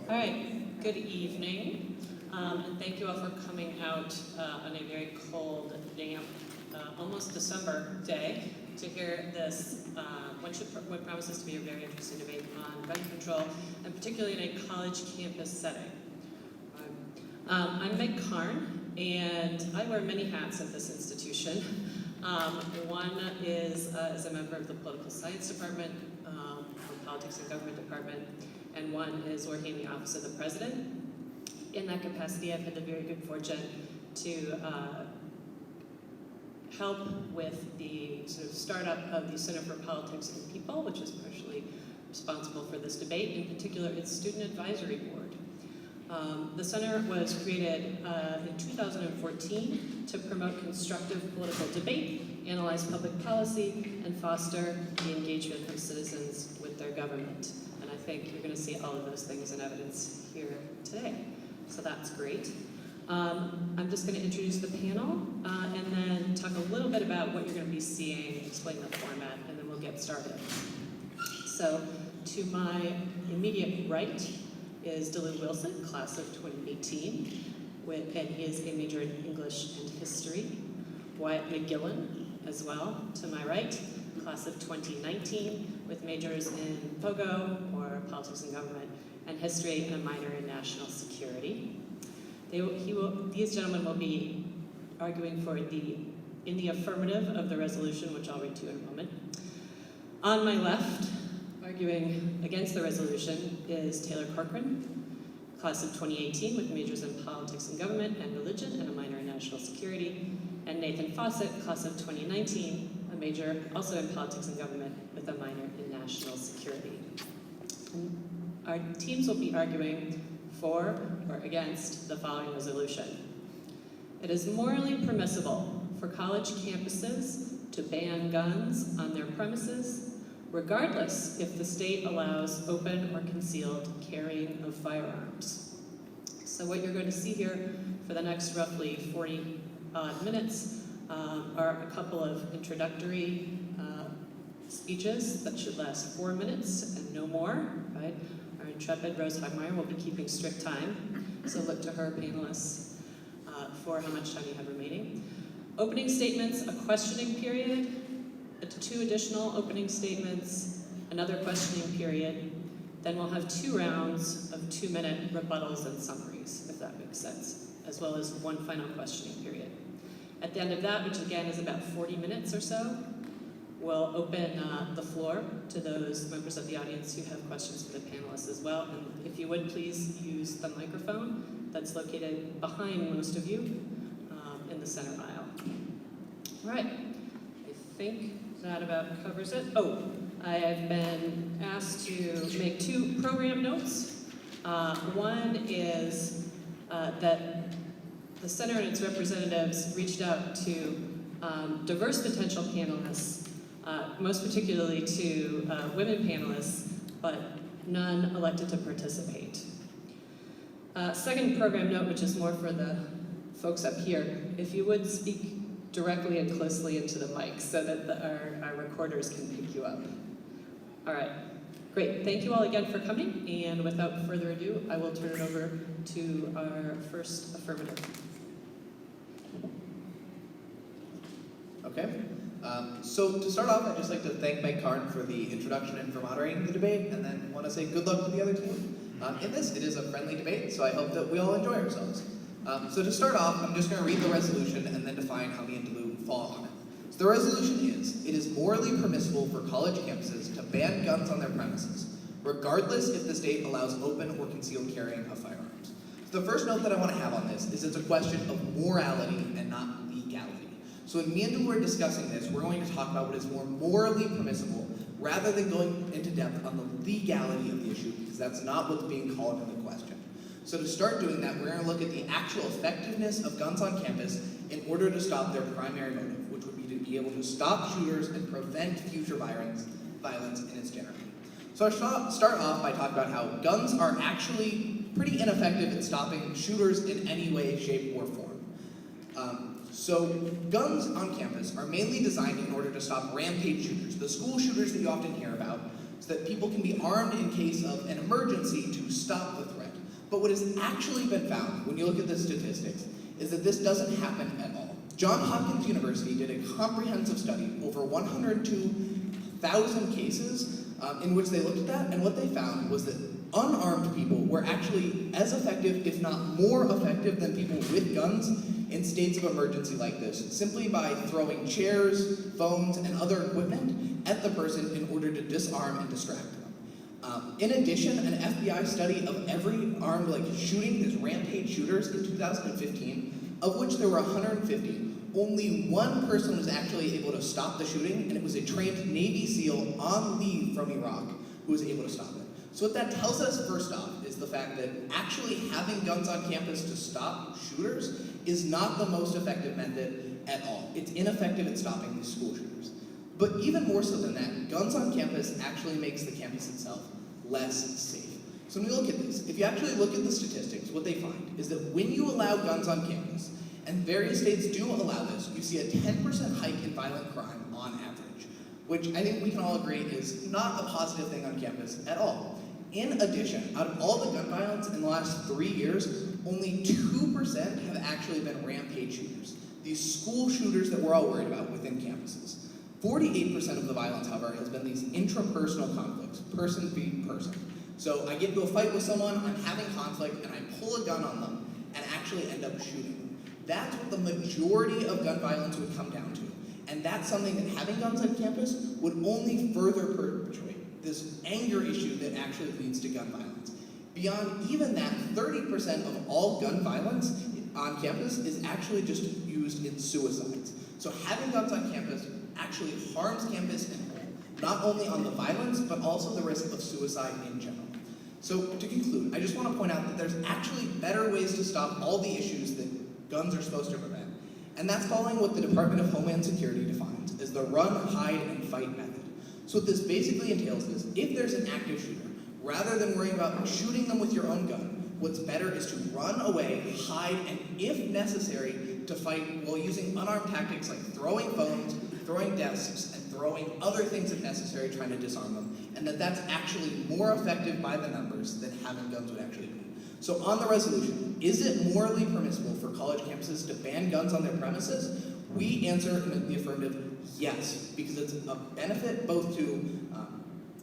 All right, good evening, and thank you all for coming out on a very cold, damp, almost December day to hear this, what promises to be a very interesting debate on gun control, and particularly in a college campus setting. I'm Meg Karn, and I wear many hats at this institution. One is as a member of the Political Science Department, the Politics and Government Department, and one is working in the Office of the President. In that capacity, I've had the very good fortune to help with the sort of startup of the Center for Politics and People, which is partially responsible for this debate, in particular its Student Advisory Board. The center was created in 2014 to promote constructive political debate, analyze public policy, and foster the engagement of citizens with their government. And I think you're going to see all of those things in evidence here today. So that's great. I'm just going to introduce the panel and then talk a little bit about what you're going to be seeing, explain the format, and then we'll get started. So to my immediate right is Dylan Wilson, class of 2018, and he is a major in English and history. Wyatt McGillen as well, to my right, class of 2019, with majors in POGO, or Politics and Government, and History, and a minor in National Security. These gentlemen will be arguing in the affirmative of the resolution, which I'll read to you in a moment. On my left, arguing against the resolution, is Taylor Corcoran, class of 2018, with majors in Politics and Government and Religion, and a minor in National Security, and Nathan Fawcett, class of 2019, a major also in Politics and Government, with a minor in National Security. And our teams will be arguing for or against the following resolution. It is morally permissible for college campuses to ban guns on their premises, regardless if the state allows open or concealed carrying of firearms. So what you're going to see here for the next roughly 40 minutes are a couple of introductory speeches that should last 4 minutes and no more, right? Our intrepid Rose Hogmeyer will be keeping strict time, so look to her panelists for how much time you have remaining. Opening statements, a questioning period, 2 additional opening statements, another questioning period, then we'll have 2 rounds of 2-minute rebuttals and summaries, if that makes sense, as well as 1 final questioning period. At the end of that, which again is about 40 minutes or so, we'll open the floor to those members of the audience who have questions for the panelists as well. And if you would please use the microphone that's located behind most of you in the center aisle. All right, I think that about covers it. Oh, I have been asked to make 2 program notes. One is that the center and its representatives reached out to diverse potential panelists, most particularly to women panelists, but none elected to participate. Second program note, which is more for the folks up here, if you would speak directly and closely into the mic so that our recorders can pick you up. All right, great. Thank you all again for coming, and without further ado, I will turn it over to our first affirmative. Okay. So to start off, I'd just like to thank Meg Karn for the introduction and for moderating the debate, and then want to say good luck to the other team. In this, it is a friendly debate, so I hope that we all enjoy ourselves. So to start off, I'm just going to read the resolution and then define how me and Delu fall on it. So the resolution is, it is morally permissible for college campuses to ban guns on their premises, regardless if the state allows open or concealed carrying of firearms. So the first note that I want to have on this is it's a question of morality and not legality. So when me and Drew are discussing this, we're going to talk about what is more morally permissible rather than going into depth on the legality of the issue, because that's not what's being called into question. So to start doing that, we're going to look at the actual effectiveness of guns on campus in order to stop their primary motive, which would be to be able to stop shooters and prevent future violence in its generation. So I'll start off by talking about how guns are actually pretty ineffective at stopping shooters in any way, shape, or form. So guns on campus are mainly designed in order to stop rampage shooters, the school shooters that you often hear about, so that people can be armed in case of an emergency to stop the threat. But what has actually been found, when you look at the statistics, is that this doesn't happen at all. Johns Hopkins University did a comprehensive study over 102,000 cases in which they looked at that, and what they found was that unarmed people were actually as effective, if not more effective, than people with guns in states of emergency like this, simply by throwing chairs, phones, and other equipment at the person in order to disarm and distract them. In addition, an FBI study of every armed shooting, these rampage shooters in 2015, of which there were 150, only one person was actually able to stop the shooting, and it was a trained Navy SEAL on leave from Iraq who was able to stop it. So what that tells us, first off, is the fact that actually having guns on campus to stop shooters is not the most effective method at all. It's ineffective at stopping these school shooters. But even more so than that, guns on campus actually makes the campus itself less safe. So when we look at this, if you actually look at the statistics, what they find is that when you allow guns on campus, and various states do allow this, you see a 10% hike in violent crime on average, which I think we can all agree is not a positive thing on campus at all. In addition, out of all the gun violence in the last 3 years, only 2% have actually been rampage shooters, these school shooters that we're all worried about within campuses. 48% of the violence, however, has been these intrapersonal conflicts, person v. person. So I get into a fight with someone, I'm having conflict, and I pull a gun on them and actually end up shooting them. That's what the majority of gun violence would come down to. And that's something that having guns on campus would only further perpetuate, this anger issue that actually leads to gun violence. Beyond even that, 30% of all gun violence on campus is actually just used in suicides. So having guns on campus actually harms campus in whole, not only on the violence, but also the risk of suicide in general. So to conclude, I just want to point out that there's actually better ways to stop all the issues that guns are supposed to prevent. And that's following what the Department of Homeland Security defines as the run, hide, and fight method. So what this basically entails is, if there's an active shooter, rather than worrying about shooting them with your own gun, what's better is to run away, hide, and if necessary, to fight while using unarmed tactics like throwing phones, throwing desks, and throwing other things if necessary, trying to disarm them, and that's actually more effective by the numbers than having guns would actually be. So on the resolution, is it morally permissible for college campuses to ban guns on their premises? We answer in the affirmative, yes, because it's a benefit both to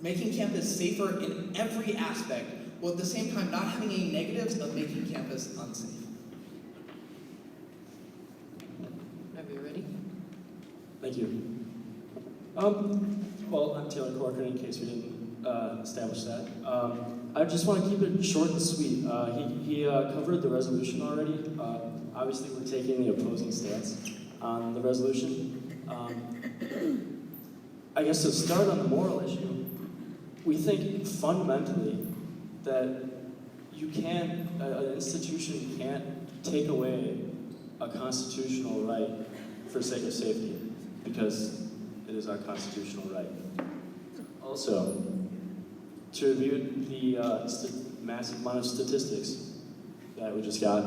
making campus safer in every aspect, while at the same time not having any negatives of making campus unsafe. Are we ready? Thank you. Well, I'm Taylor Corcoran, in case we didn't establish that. I just want to keep it short and sweet. He covered the resolution already. Obviously, we're taking the opposing stance on the resolution. I guess to start on the moral issue, we think fundamentally that you can't, an institution can't take away a constitutional right for sake of safety, because it is our constitutional right. Also, to review the massive amount of statistics that we just got,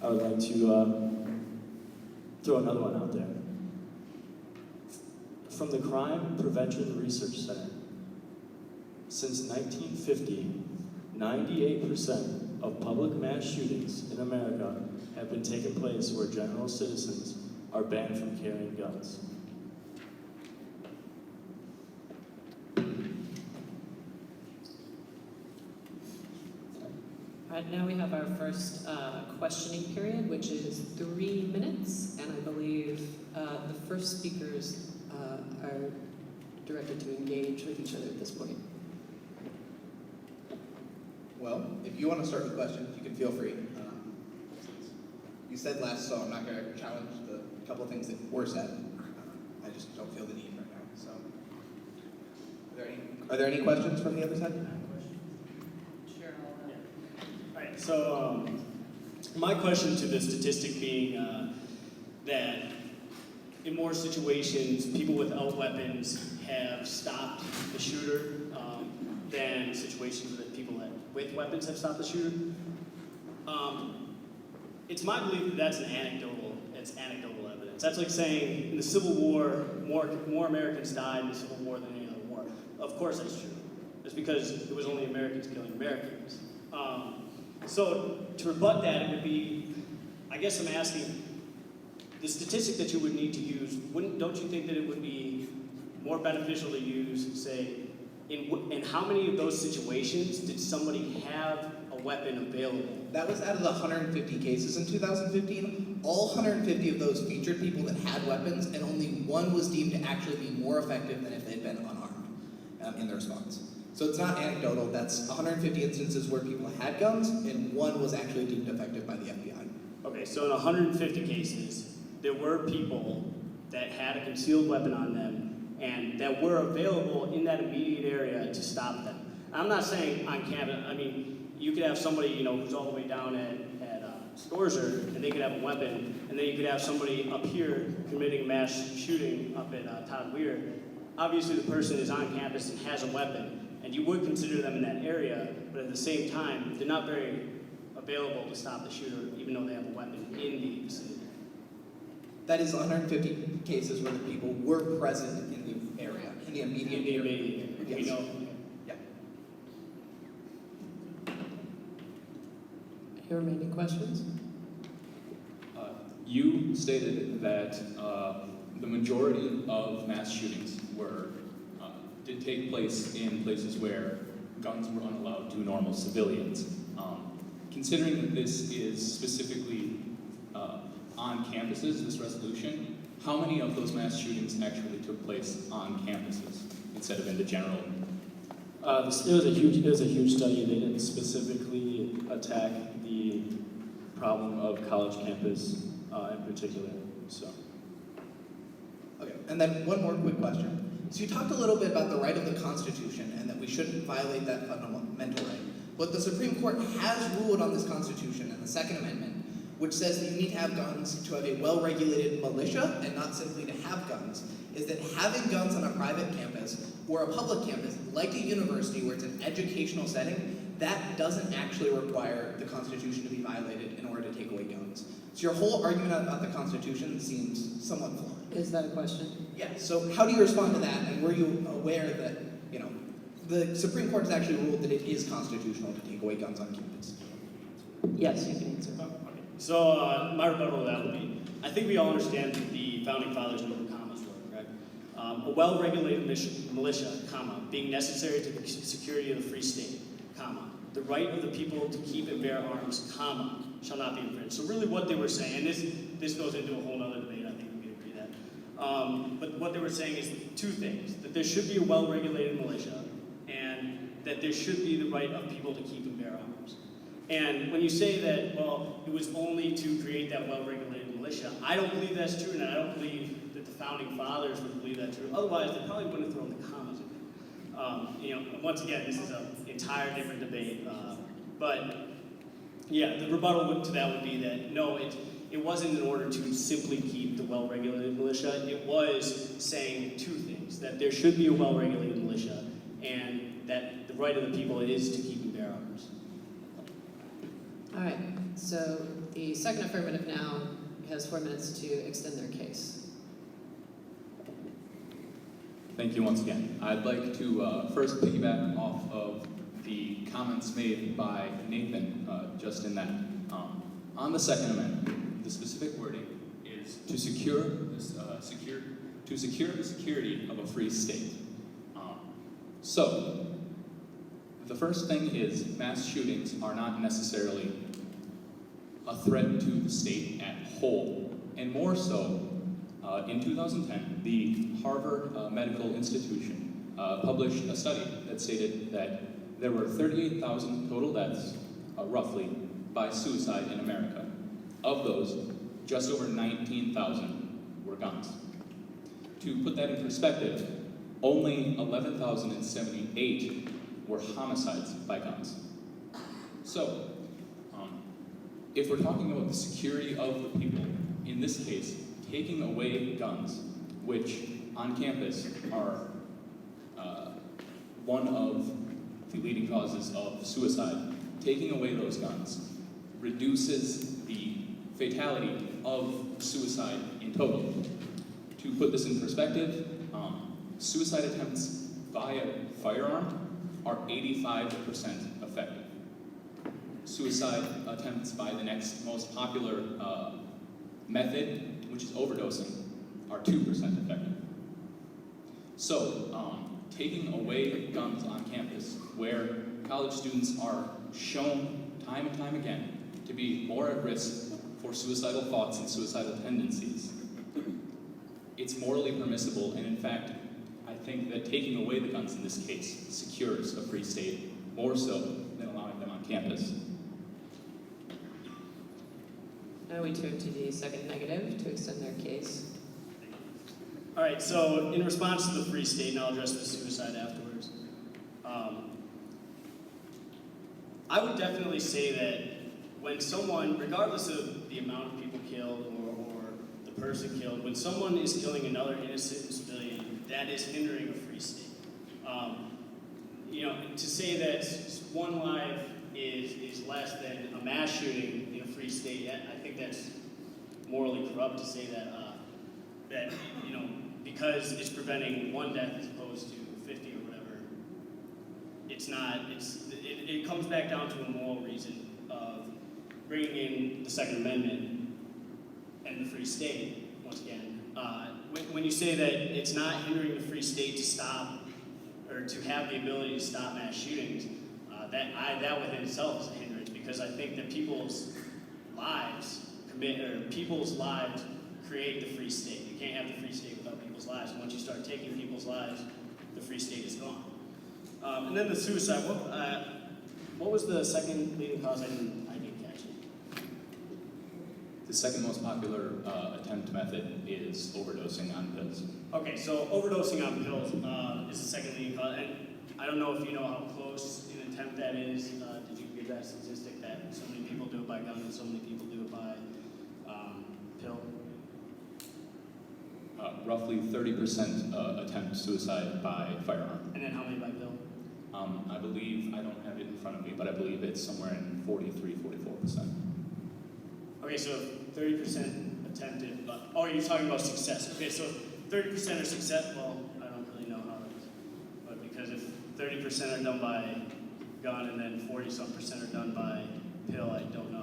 I would like to throw another one out there. From the Crime Prevention Research Center, since 1950, 98% of public mass shootings in America have been taking place where general citizens are banned from carrying guns. All right, now we have our first questioning period, which is 3 minutes, and I believe the first speakers are directed to engage with each other at this point. Well, if you want to start with questions, you can feel free. you said less, so I'm not going to challenge the couple of things that were said. I just don't feel the need right now. So, are there any questions from the other side? All right, so my question to the statistic being that in more situations, people without weapons have stopped the shooter than situations that people with weapons have stopped the shooter. It's my belief that that's anecdotal evidence. That's like saying in the Civil War, more Americans died in the Civil War than any other war. Of course that's true. That's because it was only Americans killing Americans. So to rebut that, it would be, I guess I'm asking, the statistic that you would need to use, don't you think that it would be more beneficial to use, say, in how many of those situations did somebody have a weapon available? That was out of the 150 cases in 2015. All 150 of those featured people that had weapons, and only one was deemed to actually be more effective than if they'd been unarmed in their response. So it's not anecdotal. That's 150 instances where people had guns, and one was actually deemed effective by the FBI. Okay, so in 150 cases, there were people that had a concealed weapon on them and that were available in that immediate area to stop them. I'm not saying on campus. I mean, you could have somebody, who's all the way down at Scorzer, and they could have a weapon, and then you could have somebody up here committing a mass shooting up at Todd Weir. Obviously, the person is on campus and has a weapon, and you would consider them in that area, but at the same time, they're not very available to stop the shooter, even though they have a weapon in the vicinity. That is 150 cases where the people were present in the area, in the immediate area. Yes. We know. Yeah. Any remaining questions? You stated that the majority of mass shootings did take place in places where guns were unallowed to normal civilians. Considering that this is specifically on campuses, this resolution, how many of those mass shootings actually took place on campuses instead of in the general? It was a huge study. They didn't specifically attack the problem of college campus in particular. So. Okay, and then one more quick question. So you talked a little bit about the right of the Constitution and that we shouldn't violate that fundamental right. But the Supreme Court has ruled on this Constitution and the Second Amendment, which says that you need to have guns to have a well-regulated militia and not simply to have guns, is that having guns on a private campus or a public campus, like a university where it's an educational setting, that doesn't actually require the Constitution to be violated in order to take away guns. So your whole argument about the Constitution seems somewhat flawed. Is that a question? Yeah, so how do you respond to that, and were you aware that, the Supreme Court has actually ruled that it is constitutional to take away guns on campus? Yes, you can answer. So my rebuttal to that would be, I think we all understand that the Founding Fathers knew what commas were, correct? A well-regulated militia, comma, being necessary to the security of the free state, comma, the right of the people to keep and bear arms, comma, shall not be infringed. So really what they were saying, and this goes into a whole other debate, I think we can agree that. But what they were saying is two things, that there should be a well-regulated militia, and that there should be the right of people to keep and bear arms. And when you say that, well, it was only to create that well-regulated militia, I don't believe that's true, and I don't believe that the Founding Fathers would believe that's true. Otherwise, they probably wouldn't have thrown the commas in. Once again, this is an entire different debate. But yeah, the rebuttal to that would be that no, it wasn't in order to simply keep the well-regulated militia. It was saying two things, that there should be a well-regulated militia, and that the right of the people is to keep and bear arms. All right, so the second affirmative now has 4 minutes to extend their case. Thank you once again. I'd like to first piggyback off of the comments made by Nathan just in that. On the Second Amendment, the specific wording is to secure the security of a free state. So, the first thing is mass shootings are not necessarily a threat to the state at whole, and more so, in 2010, the Harvard Medical Institution published a study that stated that there were 38,000 total deaths, roughly, by suicide in America. Of those, just over 19,000 were guns. To put that in perspective, only 11,078 were homicides by guns. So, if we're talking about the security of the people, in this case, taking away guns, which on campus are one of the leading causes of suicide, taking away those guns reduces the fatality of suicide in total. To put this in perspective, suicide attempts via firearm are 85% effective. Suicide attempts by the next most popular method, which is overdosing, are 2% effective. So, taking away guns on campus, where college students are shown time and time again to be more at risk for suicidal thoughts and suicidal tendencies, it's morally permissible, and in fact, I think that taking away the guns in this case secures a free state more so than allowing them on campus. Now we turn to the second negative to extend their case. All right, so in response to the free state, and I'll address the suicide afterwards, I would definitely say that when someone, regardless of the amount of people killed or the person killed, when someone is killing another innocent civilian, that is hindering a free state. To say that one life is less than a mass shooting in a free state, I think that's morally corrupt to say that because it's preventing one death as opposed to 50 or whatever. It's not. It comes back down to a moral reason of bringing in the Second Amendment and the free state once again. When you say that it's not hindering the free state to stop or to have the ability to stop mass shootings, that within itself is a hindrance, because I think that people's lives create the free state. You can't have the free state without people's lives. And once you start taking people's lives, the free state is gone. And then the suicide. What was the second leading cause? I didn't catch it. The second most popular attempt method is overdosing on pills. Okay, so overdosing on pills is the second leading cause. And I don't know if you know how close an attempt that is. Did you give that statistic that so many people do it by gun and so many people do it by pill? Roughly 30% attempt suicide by firearm. And then how many by pill? I believe, I don't have it in front of me, but I believe it's somewhere in 43, 44%. Okay, so 30% attempted, you're talking about success. Okay, so 30% are success, well, I don't really know how it is. But because if 30% are done by gun and then 40-some% are done by pill, I don't know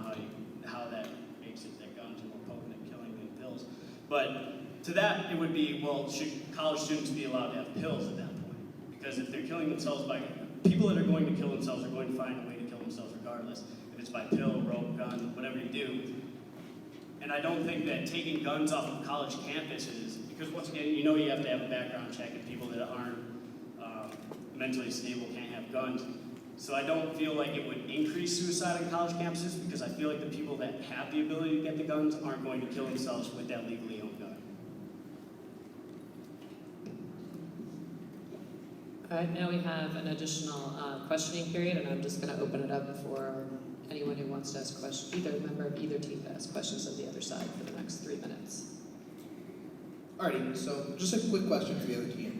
how that makes it that guns are more potent at killing than pills. But to that, it would be, well, should college students be allowed to have pills at that point? Because if they're killing themselves by, people that are going to kill themselves are going to find a way to kill themselves regardless. If it's by pill, rope, gun, whatever you do. And I don't think that taking guns off of college campuses, because once again, you have to have a background check, and people that aren't mentally stable can't have guns. So I don't feel like it would increase suicide on college campuses, because I feel like the people that have the ability to get the guns aren't going to kill themselves with that legally owned gun. All right, now we have an additional questioning period, and I'm just going to open it up for anyone who wants to ask questions, either member of either team to ask questions of the other side for the next 3 minutes. Alrighty, so just a quick question for the other team.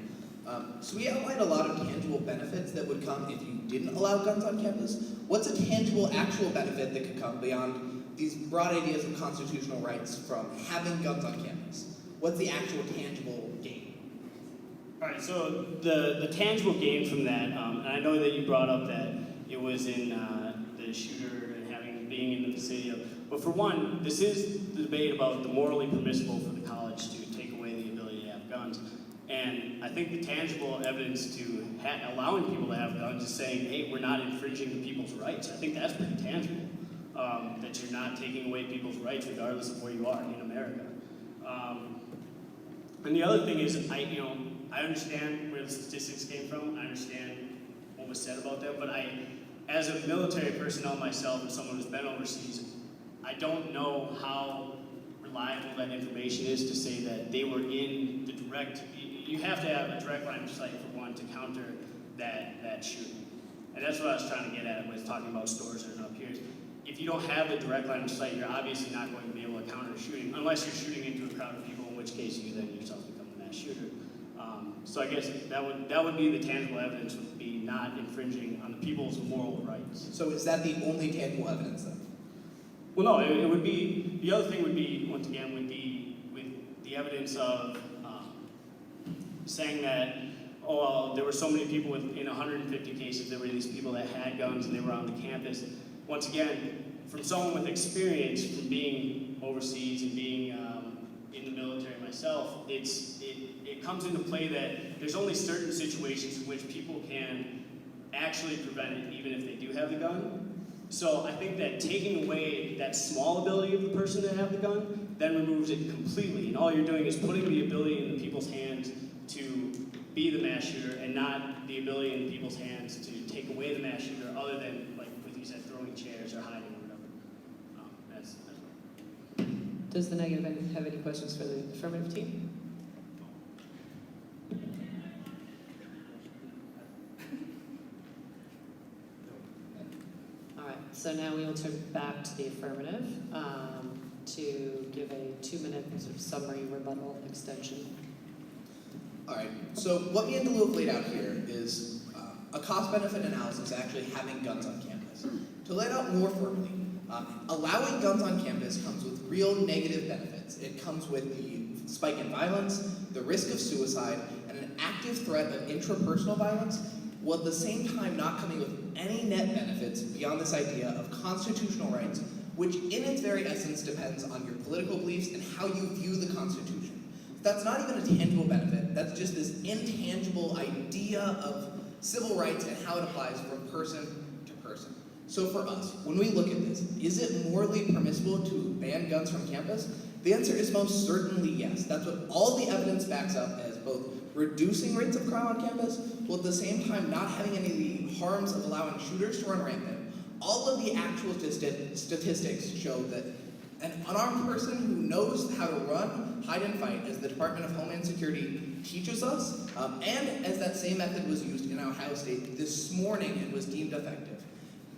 So we outlined a lot of tangible benefits that would come if you didn't allow guns on campus. What's a tangible, actual benefit that could come beyond these broad ideas of constitutional rights from having guns on campus? What's the actual tangible gain? All right, so the tangible gain from that, and I know that you brought up that it was in the shooter and being in the vicinity of, but for one, this is the debate about the morally permissible for the college to take away the ability to have guns. And I think the tangible evidence to allowing people to have guns is saying, hey, we're not infringing the people's rights. I think that's pretty tangible, that you're not taking away people's rights regardless of where you are in America. And the other thing is, I understand where the statistics came from. I understand what was said about them, but as a military personnel myself and someone who's been overseas, I don't know how reliable that information is to say that they were in the direct, you have to have a direct line of sight for one to counter that shooting. And that's what I was trying to get at with talking about stores that are up here. If you don't have the direct line of sight, you're obviously not going to be able to counter a shooting, unless you're shooting into a crowd of people, in which case you then yourself become the mass shooter. So I guess that would be the tangible evidence, would be not infringing on the people's moral rights. So is that the only tangible evidence then? Well, no, it would be, the other thing would be, once again, would be with the evidence of saying that, oh, well, there were so many people in 150 cases, there were these people that had guns and they were on the campus. Once again, from someone with experience from being overseas and being in the military myself, it comes into play that there's only certain situations in which people can actually prevent it, even if they do have the gun. So I think that taking away that small ability of the person to have the gun then removes it completely. And all you're doing is putting the ability in the people's hands to be the mass shooter and not the ability in people's hands to take away the mass shooter, other than, like what you said, throwing chairs or hiding or whatever. That's Does the negative have any questions for the affirmative team? All right, so now we will turn back to the affirmative to give a 2-minute sort of summary rebuttal extension. All right, so what me and Delu have laid out here is a cost-benefit analysis actually having guns on campus. To lay it out more firmly, allowing guns on campus comes with real negative benefits. It comes with the spike in violence, the risk of suicide, and an active threat of intrapersonal violence, while at the same time not coming with any net benefits beyond this idea of constitutional rights, which in its very essence depends on your political beliefs and how you view the Constitution. That's not even a tangible benefit, that's just this intangible idea of civil rights and how it applies from person to person. So for us, when we look at this, is it morally permissible to ban guns from campus? The answer is most certainly yes. That's what all the evidence backs up as, both reducing rates of crime on campus, while at the same time not having any of the harms of allowing shooters to run rampant. All of the actual statistics show that an unarmed person who knows how to run, hide, and fight, as the Department of Homeland Security teaches us, and as that same method was used in Ohio State this morning and was deemed effective.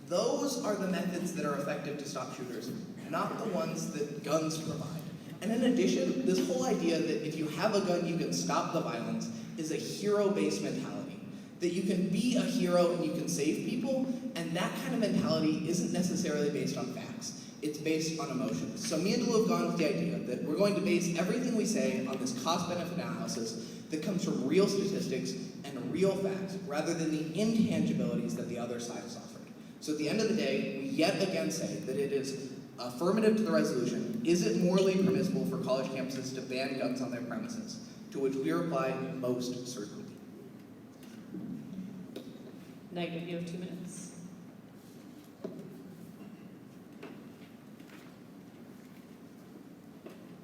Those are the methods that are effective to stop shooters, not the ones that guns provide. And in addition, this whole idea that if you have a gun, you can stop the violence is a hero-based mentality. That you can be a hero and you can save people, and that kind of mentality isn't necessarily based on facts. It's based on emotions. So me and Delu have gone with the idea that we're going to base everything we say on this cost-benefit analysis that comes from real statistics and real facts, rather than the intangibilities that the other side has offered. So at the end of the day, we yet again say that it is affirmative to the resolution. Is it morally permissible for college campuses to ban guns on their premises? To which we reply, most certainly. Negative, you have 2 minutes.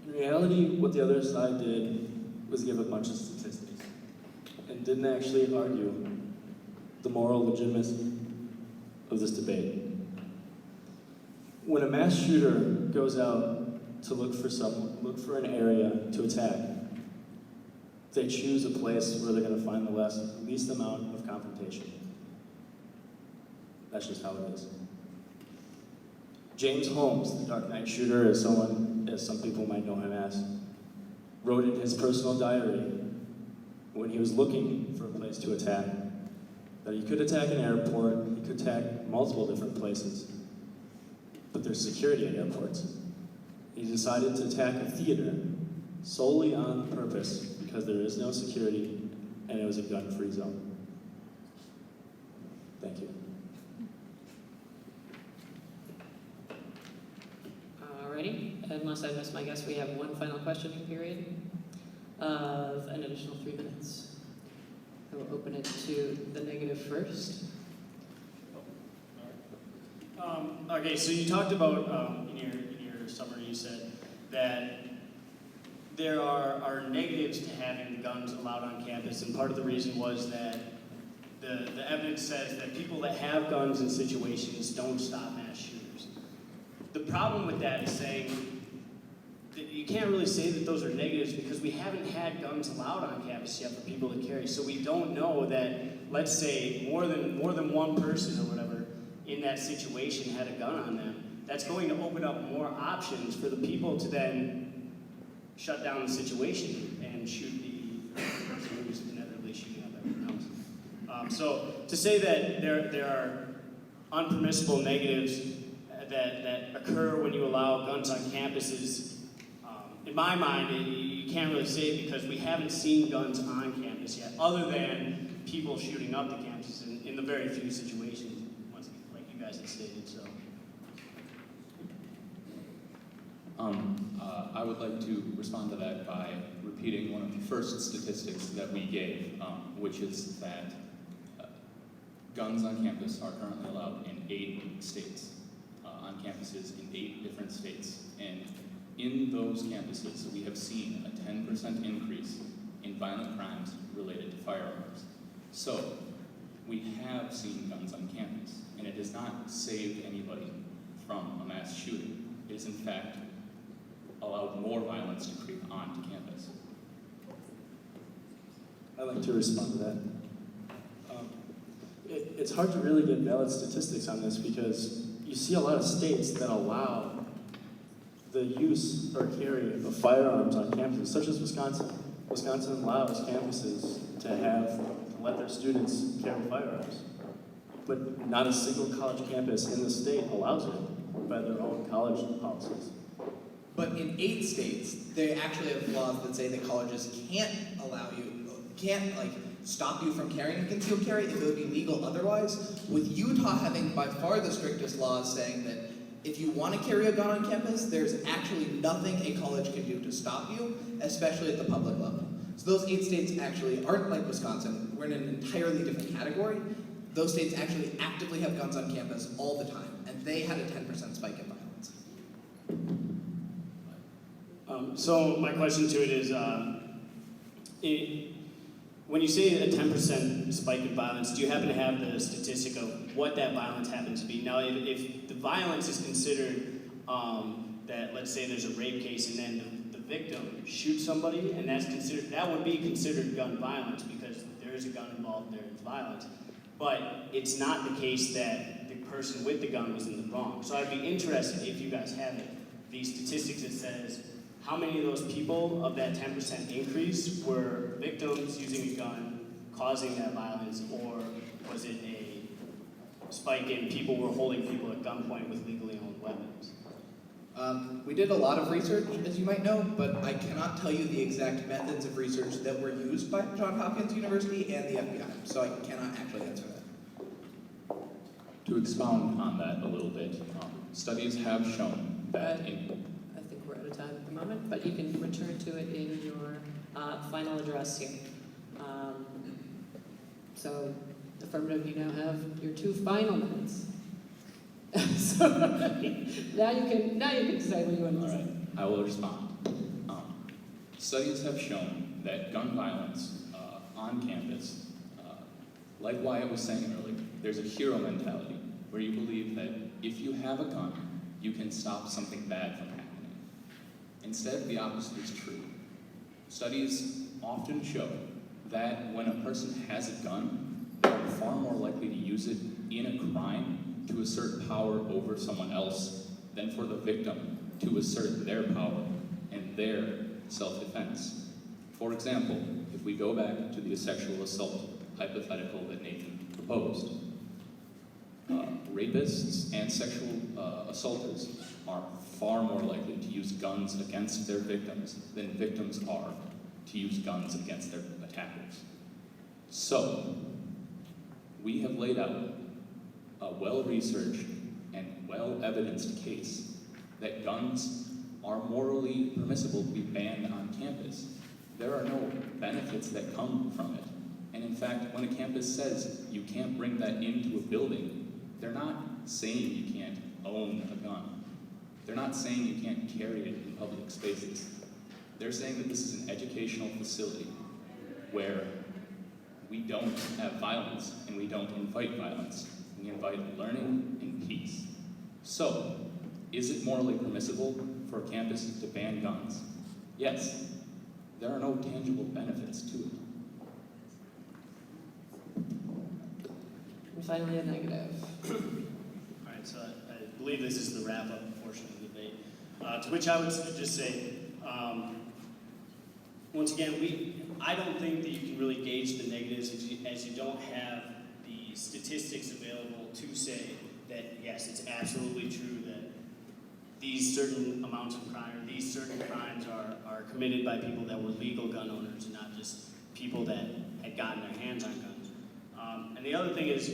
In reality, what the other side did was give a bunch of statistics and didn't actually argue the moral legitimacy of this debate. When a mass shooter goes out to look for an area to attack, they choose a place where they're going to find the least amount of confrontation. That's just how it is. James Holmes, the Dark Knight shooter, as some people might know him as, wrote in his personal diary when he was looking for a place to attack that he could attack an airport, he could attack multiple different places, but there's security at airports. He decided to attack a theater solely on purpose because there is no security and it was a gun-free zone. Thank you. Alrighty, unless I missed my guess, we have one final questioning period of an additional 3 minutes. I will open it to the negative first. Okay, so you talked about, in your summary, you said that there are negatives to having guns allowed on campus, and part of the reason was that the evidence says that people that have guns in situations don't stop mass shooters. the problem with that is saying that you can't really say that those are negatives because we haven't had guns allowed on campus yet for people to carry. So we don't know that, let's say, more than one person or whatever in that situation had a gun on them. That's going to open up more options for the people to then shut down the situation and shoot the person who's inevitably shooting up everyone else. So to say that there are unpermissible negatives that occur when you allow guns on campuses, in my mind, you can't really say it because we haven't seen guns on campus yet, other than people shooting up the campus in the very few situations, like you guys have stated. So. I would like to respond to that by repeating one of the first statistics that we gave, which is that guns on campus are currently allowed in 8 states, on campuses in 8 different states. And in those campuses, we have seen a 10% increase in violent crimes related to firearms. So, we have seen guns on campus, and it has not saved anybody from a mass shooting. It has, in fact, allowed more violence to creep onto campus. I'd like to respond to that. It's hard to really get valid statistics on this because you see a lot of states that allow the use or carry of firearms on campuses, such as Wisconsin. Wisconsin allows campuses to let their students carry firearms, but not a single college campus in the state allows it by their own college policies. But in 8 states, they actually have laws that say that colleges can't stop you from carrying a concealed carry if it would be legal otherwise. With Utah having by far the strictest laws saying that if you want to carry a gun on campus, there's actually nothing a college can do to stop you, especially at the public level. So those 8 states actually aren't like Wisconsin. We're in an entirely different category. Those states actually actively have guns on campus all the time, and they had a 10% spike in violence. So my question to it is, when you say a 10% spike in violence, do you happen to have the statistic of what that violence happens to be? Now, if the violence is considered that, let's say there's a rape case and then the victim shoots somebody, and that would be considered gun violence because there is a gun involved, there is violence. But it's not the case that the person with the gun was in the wrong. So I'd be interested if you guys have it, these statistics that says how many of those people of that 10% increase were victims using a gun causing that violence, or was it a spike in people were holding people at gunpoint with legally owned weapons? We did a lot of research, as you might know, but I cannot tell you the exact methods of research that were used by Johns Hopkins University and the FBI, so I cannot actually answer that. To expound on that a little bit, studies have shown that I think we're out of time at the moment, but you can return to it in your final address here. So, affirmative, you now have your 2 final minutes. So now you can decide what you want to all say. right, I will respond. Studies have shown that gun violence on campus, like Wyatt was saying earlier, there's a hero mentality where you believe that if you have a gun, you can stop something bad from happening. Instead, the opposite is true. Studies often show that when a person has a gun, they're far more likely to use it in a crime to assert power over someone else than for the victim to assert their power and their self-defense. For example, if we go back to the sexual assault hypothetical that Nathan proposed, rapists and sexual assaulters are far more likely to use guns against their victims than victims are to use guns against their attackers. So, we have laid out a well-researched and well-evidenced case that guns are morally permissible to be banned on campus. There are no benefits that come from it. And in fact, when a campus says you can't bring that into a building, they're not saying you can't own a gun. They're not saying you can't carry it in public spaces. They're saying that this is an educational facility where we don't have violence and we don't invite violence. We invite learning and peace. So, Is it morally permissible for a campus to ban guns? Yes. There are no tangible benefits to it. And finally, a negative. All right, so I believe this is the wrap-up portion of the debate, to which I would just say, once again, I don't think that you can really gauge the negatives as you don't have the statistics available to say that, yes, it's absolutely true that these certain amounts of crime, or these certain crimes are committed by people that were legal gun owners and not just people that had gotten their hands on guns. And the other thing is,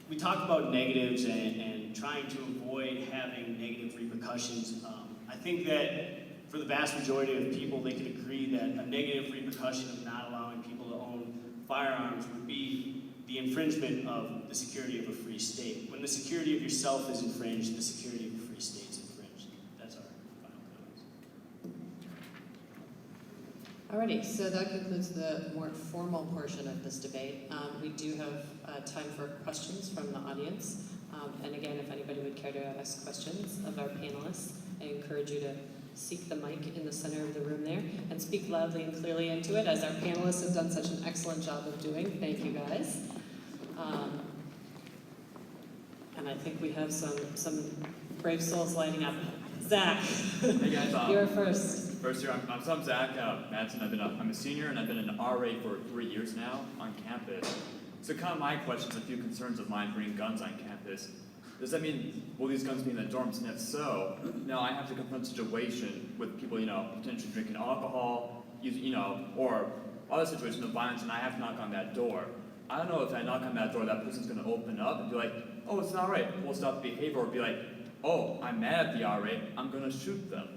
we talk about negatives and trying to avoid having negative repercussions. I think that for the vast majority of people, they could agree that a negative repercussion of not allowing people to own firearms would be the infringement of the security of a free state. When the security of yourself is infringed, the security of a free state is infringed. That's our final comments. Alrighty, so that concludes the more formal portion of this debate. We do have time for questions from the audience. And again, if anybody would care to ask questions of our panelists, I encourage you to seek the mic in the center of the room there and speak loudly and clearly into it, as our panelists have done such an excellent job of doing. Thank you, guys. And I think we have some brave souls lining up. Zach, Hey guys, you're first. First year, I'm Zach Madsen. I'm a senior and I've been an RA for 3 years now on campus. So kind of my questions, a few concerns of mine bringing guns on campus. Does that mean, will these guns be in the dorms? And if so, now I have to confront a situation with people, potentially drinking alcohol, or other situations of violence, and I have to knock on that door. I don't know if I knock on that door, that person's going to open up and be like, oh, it's not right, we'll stop the behavior, or be like, oh, I'm mad at the RA, I'm going to shoot them.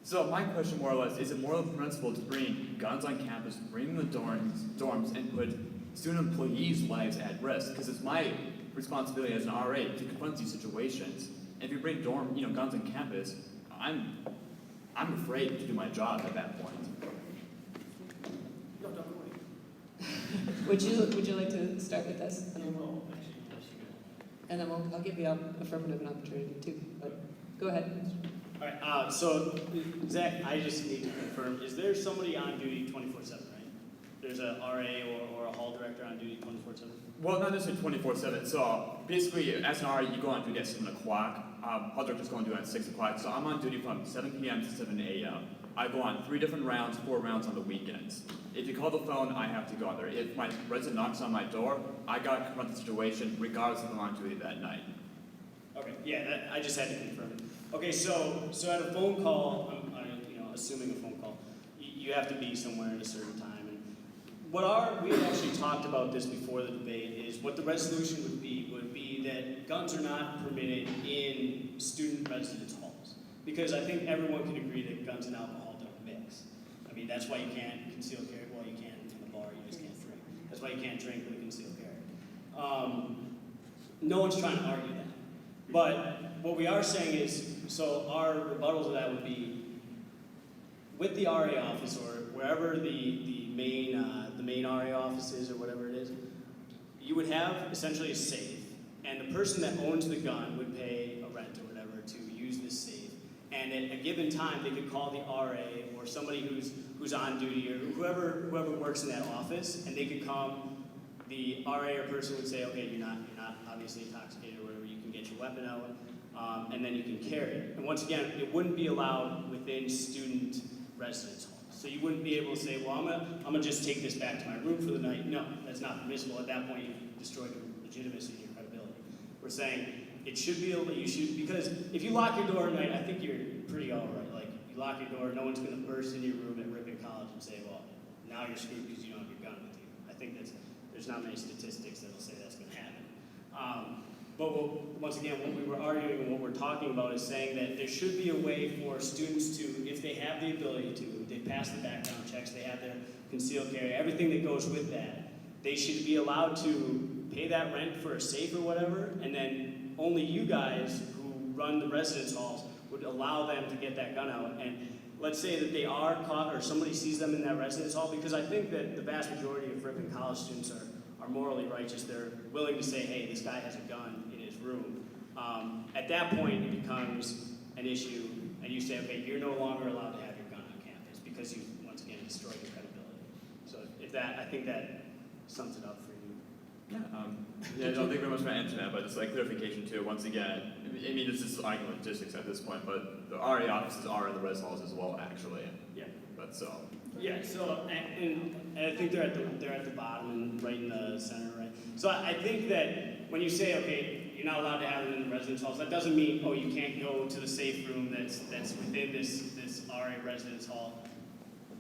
So my question more or less, is it morally permissible to bring guns on campus, bring them to dorms, and put student employees' lives at risk? Because it's my responsibility as an RA to confront these situations. And if you bring guns on campus, I'm afraid to do my job at that point. No, don't go away. Would you like to start with this? And then I'll give you affirmative an opportunity too. But go ahead. All right, so Zach, I just need to confirm, is there somebody on duty 24/7, right? There's a RA or a hall director on duty 24/7? Well, not necessarily 24/7. So basically, as an RA, you go on duty at 7 o'clock. Hall director's going to do it at 6 o'clock. So I'm on duty from 7 p.m. to 7 a.m. I go on 3 different rounds, 4 rounds on the weekends. If you call the phone, I have to go on there. If my resident knocks on my door, I got to confront the situation regardless if I'm on duty that night. Okay, yeah, I just had to confirm it. Okay, so at a phone call, assuming a phone call, you have to be somewhere at a certain time. And we had actually talked about this before the debate, is what the resolution would be that guns are not permitted in student residence halls. Because I think everyone can agree that guns and alcohol don't mix. I mean, that's why you can't conceal carry. Well, you can in a bar, you just can't drink. That's why you can't drink with a concealed carry. No one's trying to argue that. But what we are saying is, so our rebuttal to that would be, with the RA office or wherever the main RA office is or whatever it is, you would have essentially a safe, and the person that owns the gun would pay a rent or whatever to use this safe. And at a given time, they could call the RA or somebody who's on duty or whoever works in that office, and they could come. The RA or person would say, okay, you're not obviously intoxicated or whatever. You can get your weapon out, and then you can carry it. And once again, it wouldn't be allowed within student residence halls. So you wouldn't be able to say, well, I'm gonna just take this back to my room for the night. No, that's not permissible. At that point, you've destroyed your legitimacy and your credibility. We're saying it should be able. Because if you lock your door at night, I think you're pretty all right. Like you lock your door, no one's gonna burst into your room at Ripon College and say, well, now you're screwed because you don't have your gun with you. I think there's not many statistics that'll say that's going to happen. But once again, what we were arguing and what we're talking about is saying that there should be a way for students to, if they have the ability to, they pass the background checks, they have their concealed carry, everything that goes with that, they should be allowed to pay that rent for a safe or whatever, and then only you guys who run the residence halls would allow them to get that gun out. And let's say that they are caught or somebody sees them in that residence hall, because I think that the vast majority of Ripon College students are morally righteous. They're willing to say, hey, this guy has a gun in his room. At that point, it becomes an issue, and you say, okay, you're no longer allowed to have your gun on campus because you, once again, destroyed your credibility. So if that, I think that sums it up for you. Yeah, I don't think very much about answering that, but just like clarification too. Once again, I mean, this is arguing logistics at this point, but the RA offices are in the res halls as well, actually. Yeah. But so. Yeah. So and I think they're at the bottom and right in the center, right? So I think that when you say, okay, you're not allowed to have them in the residence halls, that doesn't mean, oh, you can't go to the safe room that's within this RA residence hall.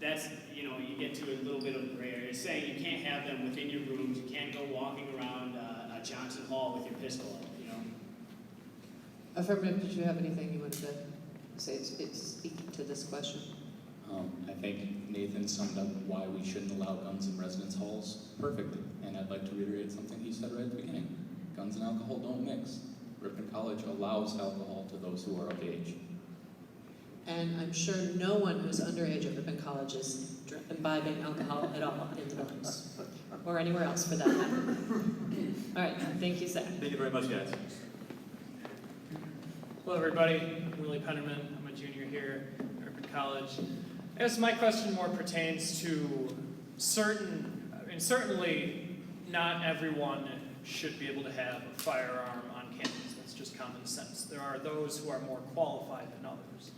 That's, you know, you get to a little bit of gray area. It's saying you can't have them within your rooms. You can't go walking around Johnson Hall with your pistol out, you know? Affirmative, did you have anything you wanted to say speak to this question? I think Nathan summed up why we shouldn't allow guns in residence halls perfectly, and I'd like to reiterate something he said right at the beginning. Guns and alcohol don't mix. Ripon College allows alcohol to those who are of age. And I'm sure no one who's underage at Ripon College is imbibing alcohol at all in the dorms, or anywhere else for that matter. All right, thank you, Zach. Thank you very much, guys. Hello, everybody. I'm Willie Pennerman. I'm a junior here at Ripon College. I guess my question more pertains to certainly not everyone should be able to have a firearm on campus. That's just common sense. There are those who are more qualified than others.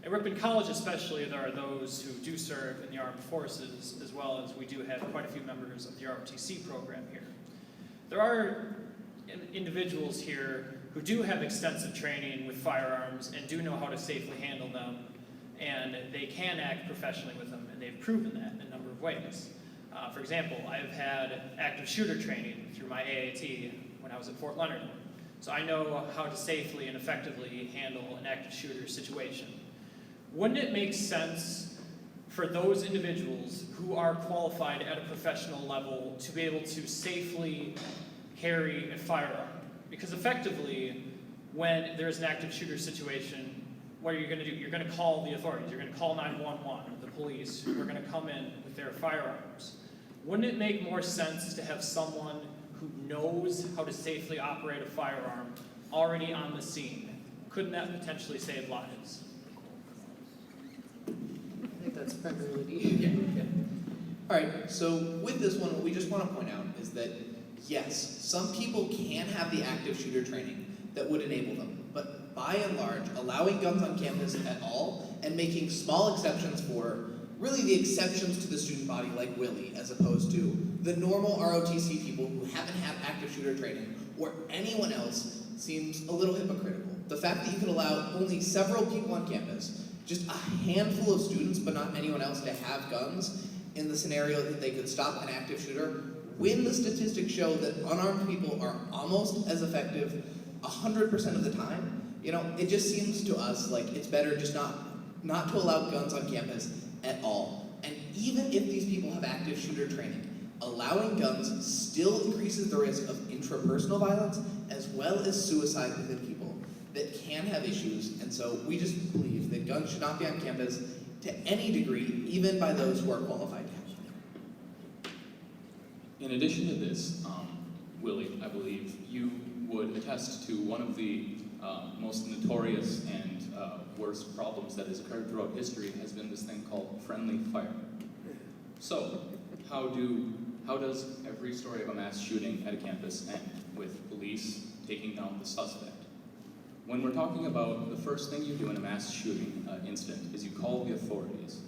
At Ripon College especially, there are those who do serve in the armed forces, as well as we do have quite a few members of the ROTC program here. There are individuals here who do have extensive training with firearms and do know how to safely handle them, and they can act professionally with them, and they've proven that in a number of ways. For example, I've had active shooter training through my AAT when I was at Fort Leonard. So I know how to safely and effectively handle an active shooter situation. Wouldn't it make sense for those individuals who are qualified at a professional level to be able to safely carry a firearm? Because effectively, when there's an active shooter situation, what are you going to do? You're going to call the authorities. You're going to call 911 or the police who are going to come in with their firearms. Wouldn't it make more sense to have someone who knows how to safely operate a firearm already on the scene? Couldn't that potentially save lives? I think that's primarily you. All right, so with this one, what we just want to point out is that, yes, some people can have the active shooter training that would enable them, but by and large, allowing guns on campus at all and making small exceptions for really the exceptions to the student body like Willie, as opposed to the normal ROTC people who haven't had active shooter training or anyone else seems a little hypocritical. The fact that you could allow only several people on campus, just a handful of students but not anyone else to have guns in the scenario that they could stop an active shooter, when the statistics show that unarmed people are almost as effective 100% of the time, you know, it just seems to us like it's better just not to allow guns on campus at all. And even if these people have active shooter training, allowing guns still increases the risk of intrapersonal violence as well as suicide within people that can have issues. And so we just believe that guns should not be on campus to any degree, even by those who are qualified to have them. In addition to this, Willie, I believe you would attest to one of the most notorious and worst problems that has occurred throughout history has been this thing called friendly fire. So, how does every story of a mass shooting at a campus end with police taking down the suspect? When we're talking about the first thing you do in a mass shooting incident is you call the authorities.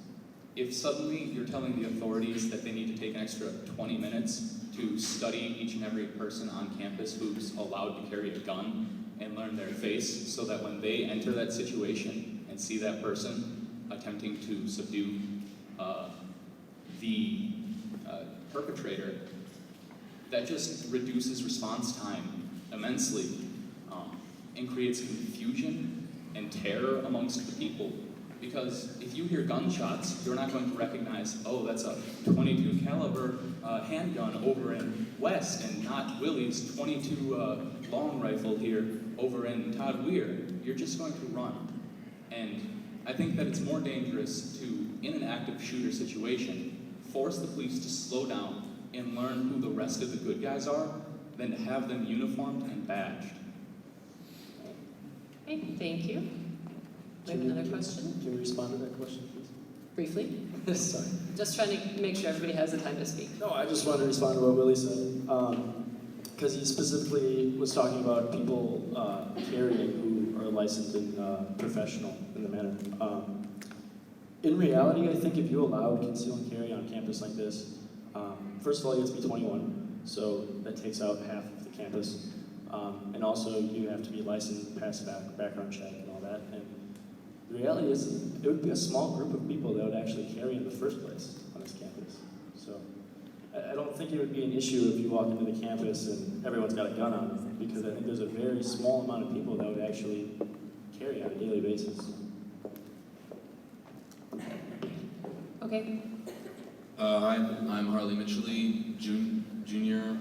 If suddenly you're telling the authorities that they need to take an extra 20 minutes to study each and every person on campus who's allowed to carry a gun and learn their face so that when they enter that situation and see that person attempting to subdue the perpetrator, that just reduces response time immensely and creates confusion and terror amongst the people. Because if you hear gunshots, you're not going to recognize, oh, that's a 22 caliber handgun over in West and not Willie's 22 long rifle here over in Todd Weir. You're just going to run. And I think that it's more dangerous to, in an active shooter situation, force the police to slow down and learn who the rest of the good guys are than to have them uniformed and badged. Okay, thank you. We have Can you- another question, Can you respond to that question, briefly? please? Sorry. Just trying to make sure everybody has the time to speak. No, I just wanted to respond to what Willie said. Because he specifically was talking about people carrying who are licensed and professional in the manner. In reality, I think if you allowed conceal and carry on campus like this, first of all, you have to be 21, so that takes out half of the campus. And also, you have to be licensed, pass background check and all that. And the reality is, it would be a small group of people that would actually carry in the first place on this campus. So I don't think it would be an issue if you walk into the campus and everyone's got a gun on them, because I think there's a very small amount of people that would actually carry on a daily basis. Okay, Hi, I'm Harley Mitchellly, junior,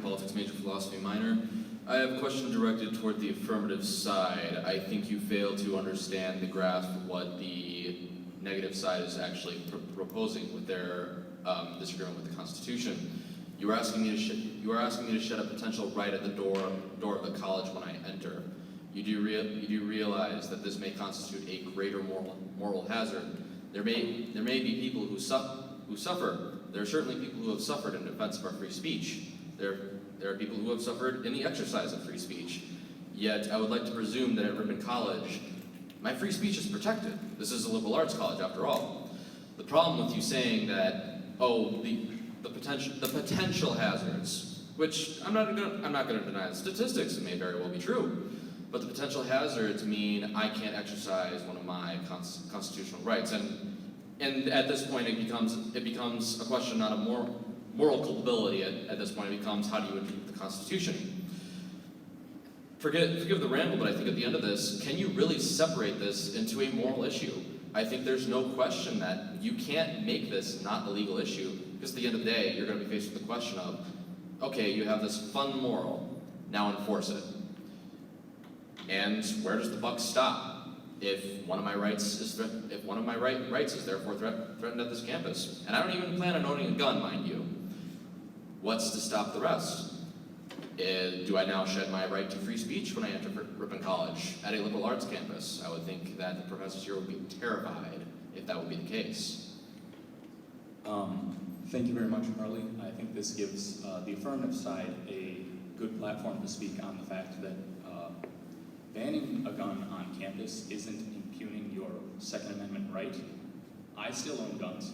politics major, philosophy minor. I have a question directed toward the affirmative side. I think you fail to understand the grasp of what the negative side is actually proposing with their disagreement with the Constitution. You are asking me to shed a potential right at the door of the college when I enter. You do realize that this may constitute a greater moral hazard. There may be people who suffer. There are certainly people who have suffered in defense of our free speech. There are people who have suffered in the exercise of free speech. Yet, I would like to presume that at Ripon College, my free speech is protected. This is a liberal arts college, after all. The problem with you saying that, the potential hazards, which I'm not going to deny the statistics, it may very well be true, but the potential hazards mean I can't exercise one of my constitutional rights, and at this point it becomes a question not of moral culpability. At this point, it becomes how do you interpret the Constitution. Forgive the ramble, but I think at the end of this, can you really separate this into a moral issue? I think there's no question that you can't make this not a legal issue, because at the end of the day, you're going to be faced with the question of, okay, you have this fun moral, now enforce it. And where does the buck stop? If one of my rights is therefore threatened at this campus, and I don't even plan on owning a gun, mind you, what's to stop the rest? Do I now shed my right to free speech when I enter Ripon College at a liberal arts campus? I would think that the professors here would be terrified if that would be the case. Thank you very much, Harley. I think this gives the affirmative side a good platform to speak on the fact that banning a gun on campus isn't impugning your Second Amendment right. I still own guns.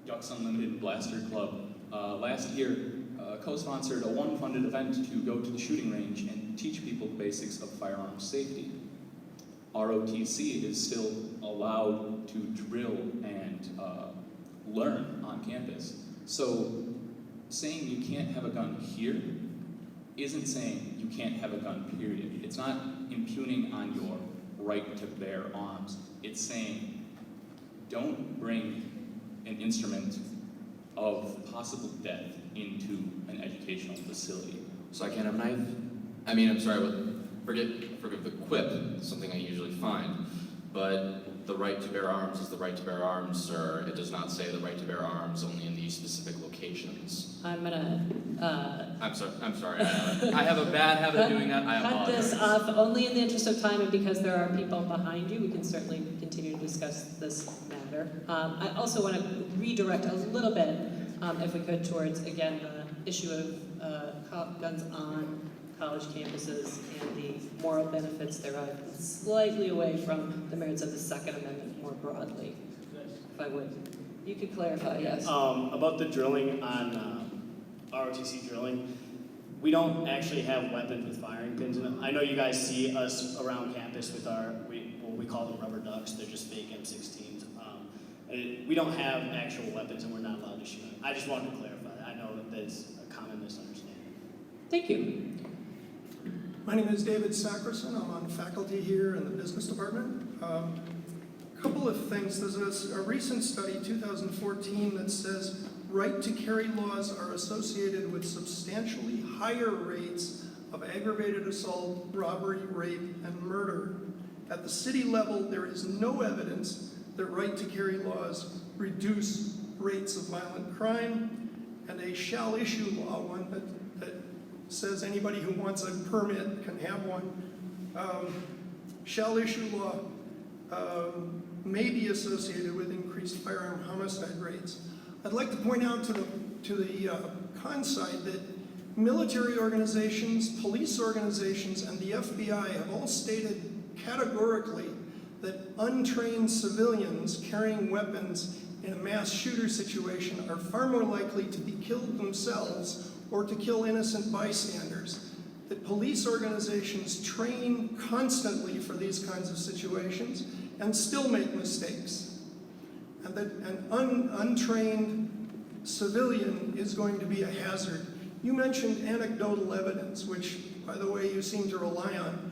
Ducks Unlimited Blaster Club last year co-sponsored a one-funded event to go to the shooting range and teach people the basics of firearms safety. ROTC is still allowed to drill and learn on campus. So saying you can't have a gun here isn't saying you can't have a gun, period. It's not impugning on your right to bear arms. It's saying don't bring an instrument of possible death into an educational facility. So I can't have a knife? I mean, I'm sorry, forgive the quip, something I usually find, but the right to bear arms is the right to bear arms, sir. It does not say the right to bear arms only in these specific locations. I'm gonna I'm sorry. I have a bad habit of doing that. I cut apologize. this off only in the interest of time, and because there are people behind you, we can certainly continue to discuss this matter. I also want to redirect a little bit, if we could, towards, again, the issue of guns on college campuses and the moral benefits thereof, slightly away from the merits of the Second Amendment more broadly, if I would. You could clarify, yes. About the drilling on ROTC drilling, we don't actually have weapons with firing pins in them. I know you guys see us around campus with we call them rubber ducks. They're just fake M16s. We don't have actual weapons, and we're not allowed to shoot them. I just wanted to clarify that. I know that's a common misunderstanding. Thank you. My name is David Sacrison. I'm on faculty here in the business department. A couple of things. There's a recent study, 2014, that says right to carry laws are associated with substantially higher rates of aggravated assault, robbery, rape, and murder. At the city level, there is no evidence that right to carry laws reduce rates of violent crime, and a shall issue law, one that says anybody who wants a permit can have one, shall issue law may be associated with increased firearm homicide rates. I'd like to point out to the con side that military organizations, police organizations, and the FBI have all stated categorically that untrained civilians carrying weapons in a mass shooter situation are far more likely to be killed themselves or to kill innocent bystanders. That police organizations train constantly for these kinds of situations and still make mistakes. And that an untrained civilian is going to be a hazard. You mentioned anecdotal evidence, which, by the way, you seem to rely on.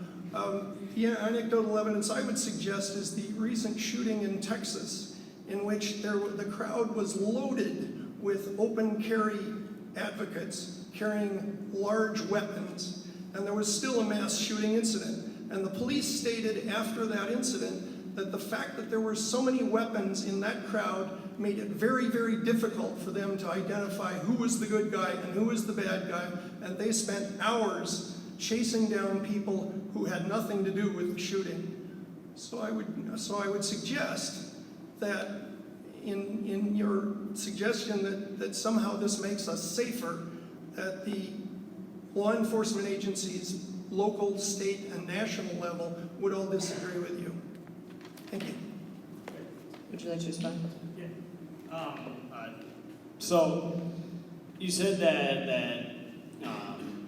Yeah, anecdotal evidence I would suggest is the recent shooting in Texas, in which the crowd was loaded with open carry advocates carrying large weapons, and there was still a mass shooting incident. And the police stated after that incident that the fact that there were so many weapons in that crowd made it very, very difficult for them to identify who was the good guy and who was the bad guy, and they spent hours chasing down people who had nothing to do with the shooting. So I would suggest that in your suggestion that somehow this makes us safer, that the law enforcement agencies, local, state, and national level would all disagree with you. Thank you. Would you like to respond? Yeah. So you said that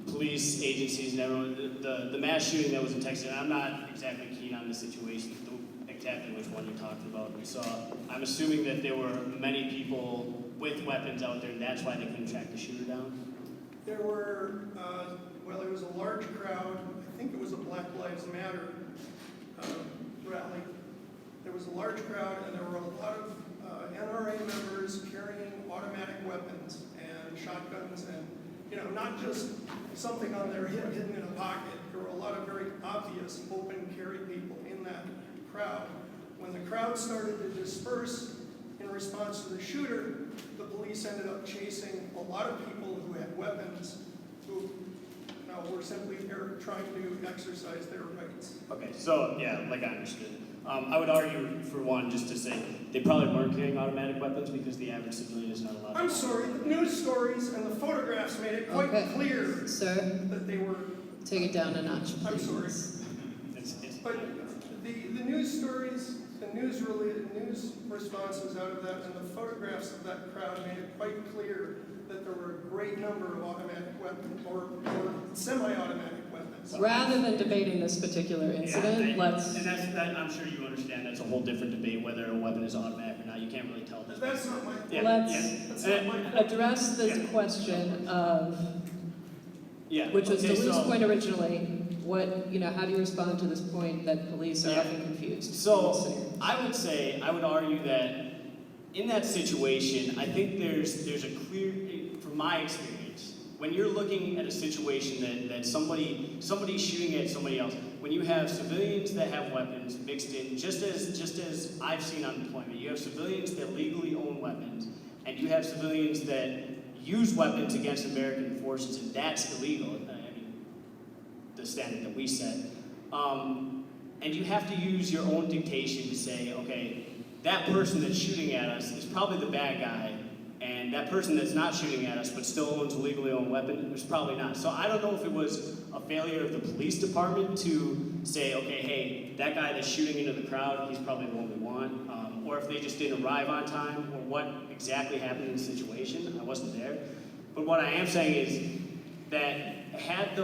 police agencies and everyone, the mass shooting that was in Texas, and I'm not exactly keen on the situation, exactly which one you're talking about. So I'm assuming that there were many people with weapons out there, and that's why they couldn't track the shooter down? There were, well, there was a large crowd. I think it was a Black Lives Matter rally. There was a large crowd, and there were a lot of NRA members carrying automatic weapons and shotguns, and not just something on their hip hidden in a pocket. There were a lot of very obvious open carry people in that crowd. When the crowd started to disperse in response to the shooter, the police ended up chasing a lot of people who had weapons who were simply trying to exercise their rights. Okay, so yeah, like I understood. I would argue, for one, just to say, they probably weren't carrying automatic weapons because the average civilian is not allowed to. I'm sorry, the news stories and the photographs made it quite clear Sir, that they were... take it down a notch, please. I'm sorry. But the news stories, the news responses out of that, and the photographs of that crowd made it quite clear that there were a great number of automatic weapons, or semi-automatic weapons. Rather than debating this particular incident, let's... And that, I'm sure you understand, that's a whole different debate, whether a weapon is automatic or not. You can't really tell this. That's not my point. Let's address this question of, which was Duluth's point originally. How do you respond to this point that police are often confused? So I would argue that in that situation, I think there's a clear, from my experience, when you're looking at a situation that somebody's shooting at somebody else, when you have civilians that have weapons mixed in, just as I've seen on deployment, you have civilians that legally own weapons, and you have civilians that use weapons against American forces, and that's illegal. The standard that we set. And you have to use your own dictation to say, okay, that person that's shooting at us is probably the bad guy, and that person that's not shooting at us but still owns a legally owned weapon is probably not. So I don't know if it was a failure of the police department to say, okay, hey, that guy that's shooting into the crowd, he's probably the one we want, or if they just didn't arrive on time, or what exactly happened in the situation. I wasn't there. But what I am saying is that had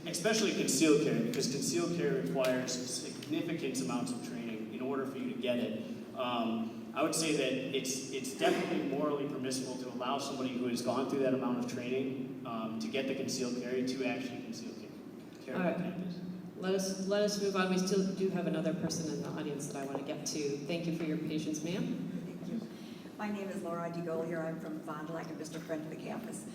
especially concealed carry, because concealed carry requires significant amounts of training in order for you to get it. I would say that it's definitely morally permissible to allow somebody who has gone through that amount of training to get the concealed carry to actually conceal carry on campus. Let us move on. We still do have another person in the audience that I want to get to. Thank you for your patience, ma'am. Thank you. My name is Laura DeGol here. I'm from Fond du Lac and Vista Friend of the campus.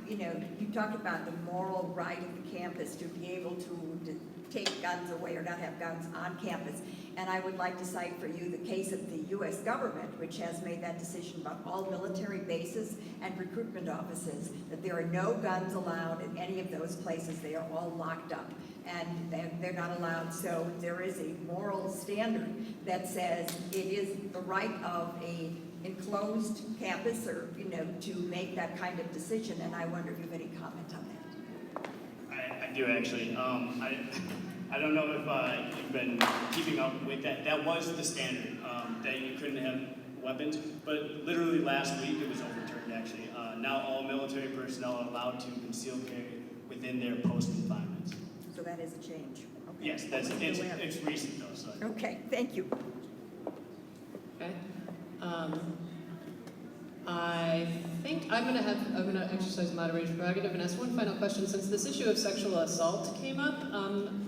You talked about the moral right of the campus to be able to take guns away or not have guns on campus. And I would like to cite for you the case of the U.S. government, which has made that decision about all military bases and recruitment offices, that there are no guns allowed in any of those places. They are all locked up, and they're not allowed. So there is a moral standard that says it is the right of a enclosed campus or, to make that kind of decision. And I wonder if you have any comment on that. I do actually. I don't know if you've been keeping up with that. That was the standard, that you couldn't have weapons, but literally last week it was overturned actually. Now all military personnel are allowed to conceal carry within their post confinements. So that is a change. Okay. Yes, it's recent though. So. Okay, thank you. Okay. I think I'm gonna exercise moderation prerogative and ask one final question. Since this issue of sexual assault came up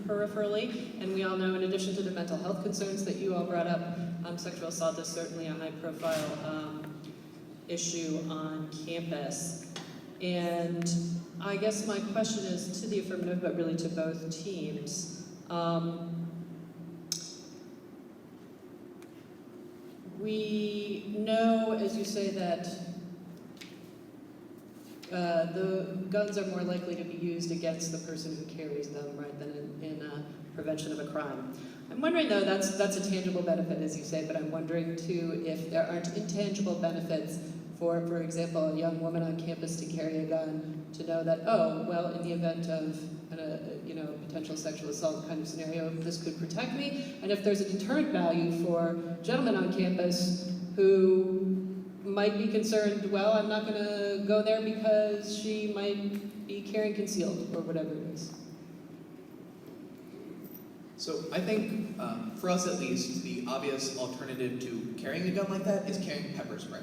peripherally, and we all know, in addition to the mental health concerns that you all brought up, sexual assault is certainly a high-profile issue on campus. And I guess my question is to the affirmative, but really to both teams. We know, as you say, that the guns are more likely to be used against the person who carries them, right, than in prevention of a crime. I'm wondering, though, that's a tangible benefit, as you say, but I'm wondering, too, if there aren't intangible benefits for example, a young woman on campus to carry a gun, to know that, oh, well, in the event of potential sexual assault kind of scenario, this could protect me. And if there's a deterrent value for gentlemen on campus who might be concerned, well, I'm not going to go there because she might be carrying concealed or whatever it is. So I think, for us at least, the obvious alternative to carrying a gun like that is carrying pepper spray.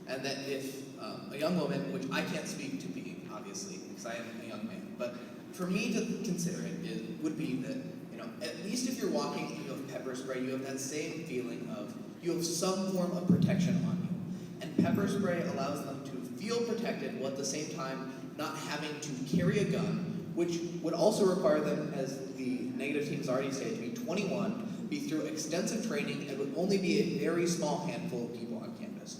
And that if a young woman, which I can't speak to being, obviously, because I am a young man, but for me to consider it would be that, at least if you're walking and you have pepper spray, you have that same feeling of, you have some form of protection on you. And pepper spray allows them to feel protected while at the same time not having to carry a gun, which would also require them, as the negative teams already say, to be 21, be through extensive training, and would only be a very small handful of people on campus.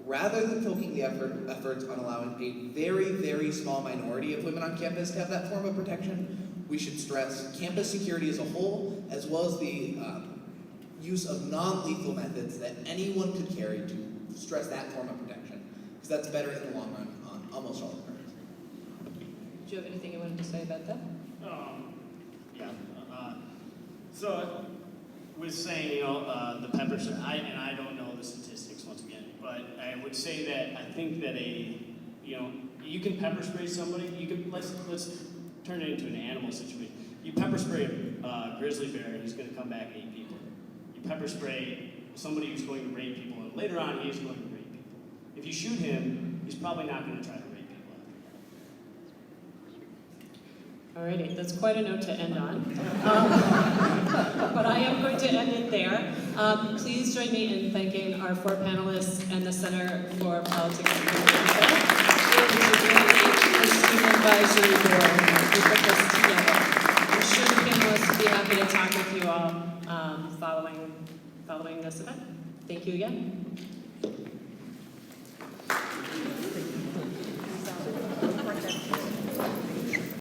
Rather than focusing the efforts on allowing a very, very small minority of women on campus to have that form of protection, we should stress campus security as a whole, as well as the use of non-lethal methods that anyone could carry to stress that form of protection, because that's better in the long run on almost all the parts. Do you have anything you wanted to say about that? Yeah. So I was saying, the pepper spray, and I don't know the statistics once again, but I would say that I think that you can pepper spray somebody. You can let's turn it into an animal situation. You pepper spray a grizzly bear, he's going to come back and eat people. You pepper spray somebody who's going to rape people, and later on he is going to rape people. If you shoot him, he's probably not going to try to rape people after that. Alrighty, that's quite a note to end on. But I am going to end it there. Please join me in thanking our 4 panelists and the Center for Politics and Communication, the Student Advisory Board who put this together. I'm sure the panelists will be happy to talk with you all following this event. Thank you again.